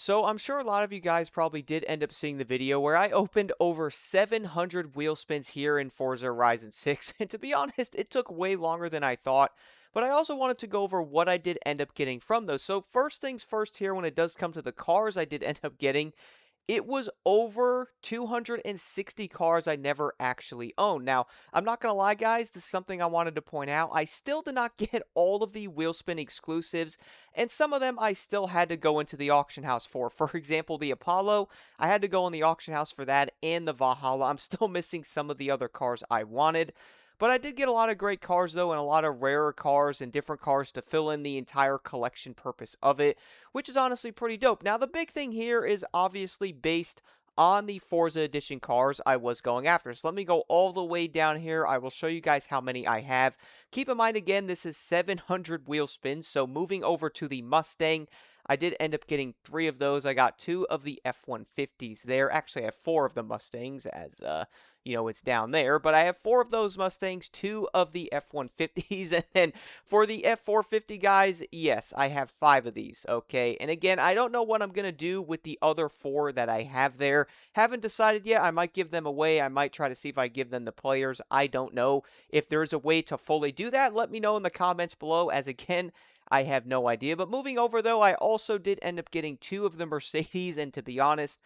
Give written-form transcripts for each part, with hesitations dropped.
So I'm sure a lot of you guys probably did end up seeing the video where I opened over 700 wheel spins here in Forza Horizon 6, and to be honest, it took way longer than I thought. But I also wanted to go over what I did end up getting from those. So first things first here, when it does come to the cars I did end up getting, it was over 260 cars I never actually owned. Now, I'm not going to lie, guys, this is something I wanted to point out. I still did not get all of the Wheelspin exclusives, and some of them I still had to go into the auction house for. For example, the Apollo, I had to go in the auction house for that, and the Valhalla. I'm still missing some of the other cars I wanted. But I did get a lot of great cars, though, and a lot of rarer cars and different cars to fill in the entire collection purpose of it, which is honestly pretty dope. Now, the big thing here is obviously based on the Forza Edition cars I was going after. So let me go all the way down here. I will show you guys how many I have. Keep in mind, again, this is 700 wheel spins. So moving over to the Mustang, I did end up getting 3 of those. I got 2 of the F-150s there. Actually, I have 4 of the Mustangs as, it's down there. But I have 4 of those Mustangs, 2 of the F-150s, and then for the F450 guys, yes, I have 5 of these, okay? And again, I don't know what I'm going to do with the other 4 that I have there. Haven't decided yet. I might give them away. I might try to see if I give them to players. I don't know. If there's a way to fully do that, let me know in the comments below, as again, I have no idea. But moving over, though, I also did end up getting 2 of the Mercedes, and to be honest,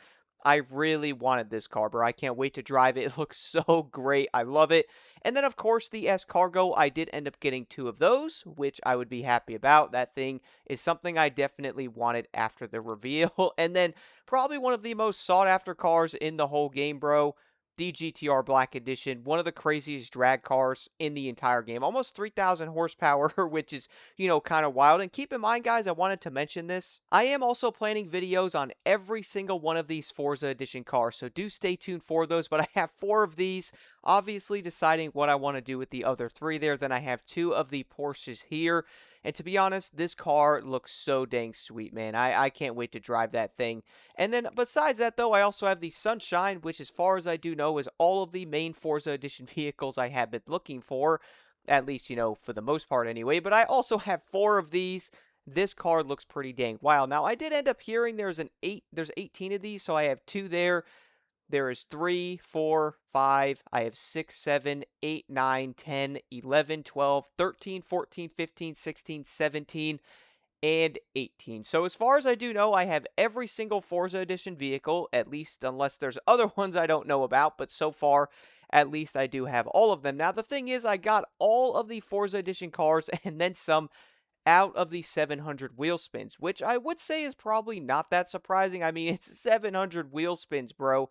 I really wanted this car, bro. I can't wait to drive it. It looks so great. I love it. And then, of course, the S Cargo, I did end up getting 2 of those, which I would be happy about. That thing is something I definitely wanted after the reveal. And then, probably one of the most sought after cars in the whole game, bro. The GTR Black Edition, one of the craziest drag cars in the entire game. Almost 3,000 horsepower, which is, kind of wild. And keep in mind, guys, I wanted to mention this. I am also planning videos on every single one of these Forza Edition cars, so do stay tuned for those. But I have 4 of these, obviously deciding what I want to do with the other 3 there. Then I have 2 of the Porsches here. And to be honest, this car looks so dang sweet, man. I can't wait to drive that thing. And then besides that, though, I also have the Sunshine, which as far as I do know is all of the main Forza Edition vehicles I have been looking for. At least, for the most part anyway. But I also have 4 of these. This car looks pretty dang wild. Now, I did end up hearing there's 18 of these, so I have 2 there. There is 3, 4, 5. I have 6, 7, 8, 9, 10, 11, 12, 13, 14, 15, 16, 17, and 18. So as far as I do know, I have every single Forza Edition vehicle, at least unless there's other ones I don't know about, but so far, at least I do have all of them. Now, the thing is, I got all of the Forza Edition cars and then some out of the 700 wheel spins, which I would say is probably not that surprising. I mean, it's 700 wheel spins, bro.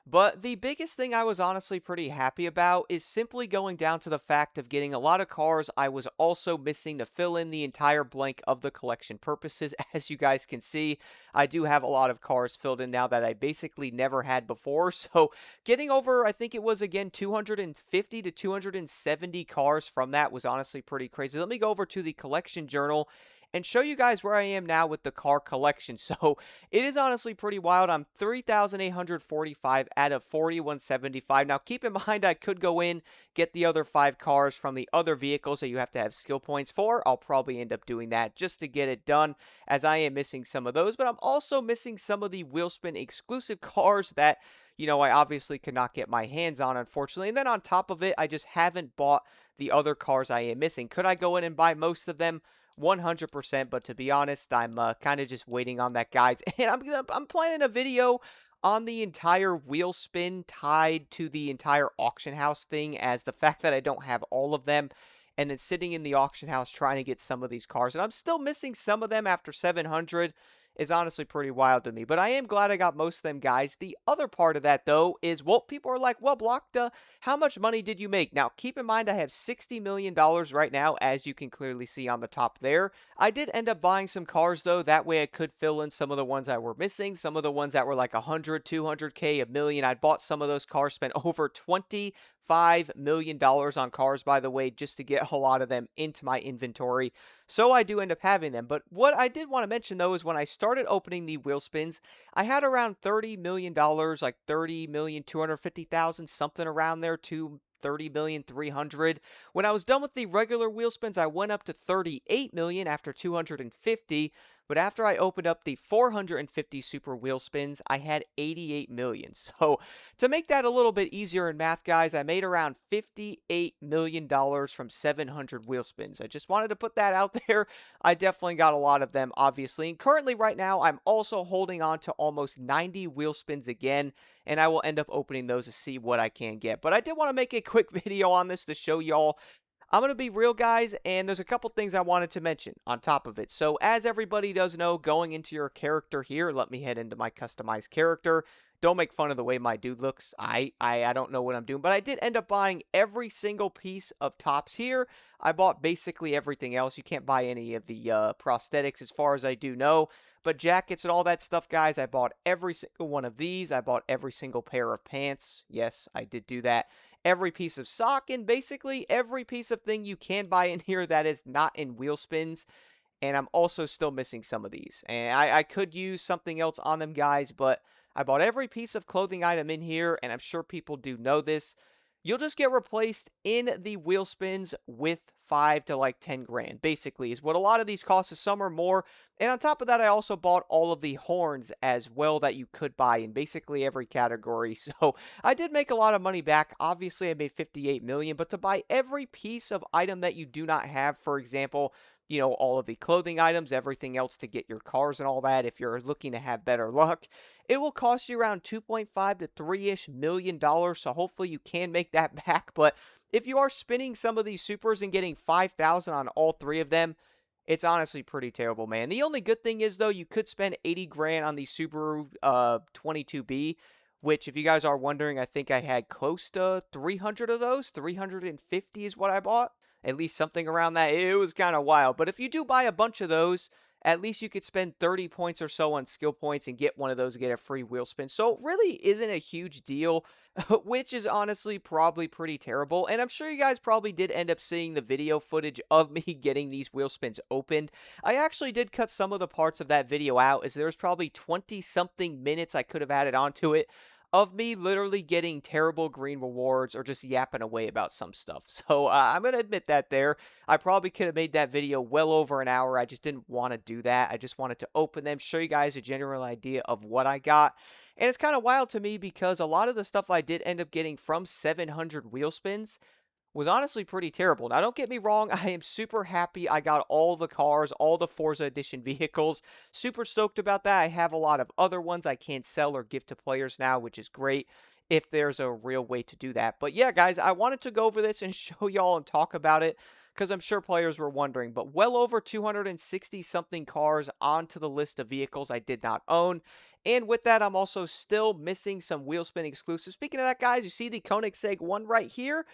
But the biggest thing I was honestly pretty happy about is simply going down to the fact of getting a lot of cars I was also missing to fill in the entire blank of the collection purposes. As you guys can see, I do have a lot of cars filled in now that I basically never had before. So getting over, I think it was again 250 to 270 cars from that was honestly pretty crazy. Let me go over to the collection journal and show you guys where I am now with the car collection. So it is honestly pretty wild. I'm 3,845 out of 4,175. Now, keep in mind, I could go in, get the other 5 cars from the other vehicles that you have to have skill points for. I'll probably end up doing that just to get it done, as I am missing some of those. But I'm also missing some of the Wheelspin exclusive cars that, I obviously could not get my hands on, unfortunately. And then on top of it, I just haven't bought the other cars I am missing. Could I go in and buy most of them? 100%, but to be honest, I'm kind of just waiting on that, guys. And I'm planning a video on the entire wheel spin tied to the entire auction house thing, as the fact that I don't have all of them, and then sitting in the auction house trying to get some of these cars, and I'm still missing some of them after 700 is honestly pretty wild to me. But I am glad I got most of them, guys. The other part of that, though, is, well, people are like, well, Blockta, how much money did you make? Now, keep in mind, I have $60 million right now, as you can clearly see on the top there. I did end up buying some cars, though. That way I could fill in some of the ones that were missing, some of the ones that were like 100, 200K, a million. I bought some of those cars, spent over $25 million on cars, by the way, just to get a lot of them into my inventory. So I do end up having them. But what I did want to mention, though, is when I started opening the wheel spins, I had around $30 million, like 30,250,000, something around there, to 30,300,000. When I was done with the regular wheel spins, I went up to 38 million after 250. But after I opened up the 450 super wheel spins, I had 88 million. So to make that a little bit easier in math, guys, I made around $58 million from 700 wheel spins. I just wanted to put that out there. I definitely got a lot of them, obviously. And currently, right now, I'm also holding on to almost 90 wheel spins again, and I will end up opening those to see what I can get. But I did want to make a quick video on this to show y'all. I'm going to be real, guys, and there's a couple things I wanted to mention on top of it. So, as everybody does know, going into your character here, let me head into my customized character. Don't make fun of the way my dude looks. I don't know what I'm doing, but I did end up buying every single piece of tops here. I bought basically everything else. You can't buy any of the prosthetics as far as I do know, but jackets and all that stuff, guys, I bought every single one of these. I bought every single pair of pants. Yes, I did do that. Every piece of sock, and basically every piece of thing you can buy in here that is not in wheel spins. And I'm also still missing some of these. And I could use something else on them, guys, but I bought every piece of clothing item in here, and I'm sure people do know this. You'll just get replaced in the wheel spins with 5 to like 10 grand, basically, is what a lot of these cost. Some are more. And on top of that, I also bought all of the horns as well that you could buy in basically every category. So I did make a lot of money back. Obviously, I made 58 million, but to buy every piece of item that you do not have, for example, all of the clothing items, everything else to get your cars and all that, if you're looking to have better luck, it will cost you around 2.5 to 3-ish million dollars. So hopefully you can make that back. But if you are spinning some of these supers and getting 5,000 on all three of them, it's honestly pretty terrible, man. The only good thing is, though, you could spend 80 grand on the Subaru 22B, which, if you guys are wondering, I think I had close to 300 of those. 350 is what I bought. At least something around that. It was kind of wild. But if you do buy a bunch of those, at least you could spend 30 points or so on skill points and get one of those and get a free wheel spin. So it really isn't a huge deal, which is honestly probably pretty terrible. And I'm sure you guys probably did end up seeing the video footage of me getting these wheel spins opened. I actually did cut some of the parts of that video out, as there's probably 20 something minutes I could have added onto it of me literally getting terrible green rewards or just yapping away about some stuff. So I'm going to admit that there. I probably could have made that video well over an hour. I just didn't want to do that. I just wanted to open them, show you guys a general idea of what I got. And it's kind of wild to me because a lot of the stuff I did end up getting from 700 wheel spins was honestly pretty terrible. Now, don't get me wrong, I am super happy I got all the cars, all the Forza Edition vehicles. Super stoked about that. I have a lot of other ones I can't sell or give to players now, which is great if there's a real way to do that. But yeah, guys, I wanted to go over this and show y'all and talk about it because I'm sure players were wondering. But well over 260 something cars onto the list of vehicles I did not own. And with that, I'm also still missing some wheel spin exclusives. Speaking of that, guys, you see the Koenigsegg one right here?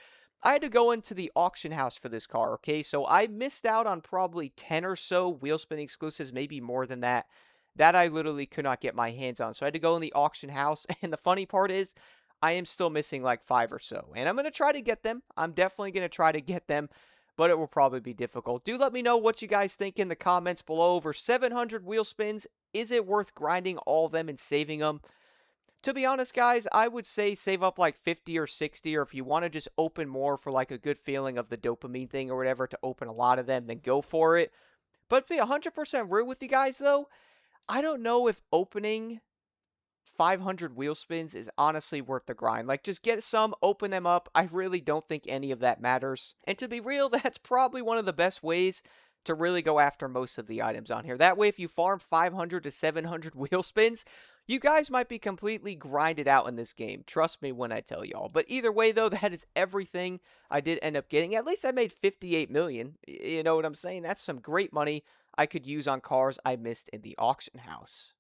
I had to go into the auction house for this car, okay? So I missed out on probably 10 or so wheel spin exclusives, maybe more than that, that I literally could not get my hands on. So I had to go in the auction house. And the funny part is, I am still missing like 5 or so. And I'm going to try to get them. I'm definitely going to try to get them, but it will probably be difficult. Do let me know what you guys think in the comments below. Over 700 wheel spins, is it worth grinding all of them and saving them? To be honest, guys, I would say save up like 50 or 60, or if you want to just open more for like a good feeling of the dopamine thing or whatever to open a lot of them, then go for it. But to be 100% real with you guys, though, I don't know if opening 500 wheel spins is honestly worth the grind. Like, just get some, open them up. I really don't think any of that matters. And to be real, that's probably one of the best ways to really go after most of the items on here. That way, if you farm 500 to 700 wheel spins, you guys might be completely grinded out in this game. Trust me when I tell y'all. But either way, though, that is everything I did end up getting. At least I made 58 million. You know what I'm saying? That's some great money I could use on cars I missed in the auction house.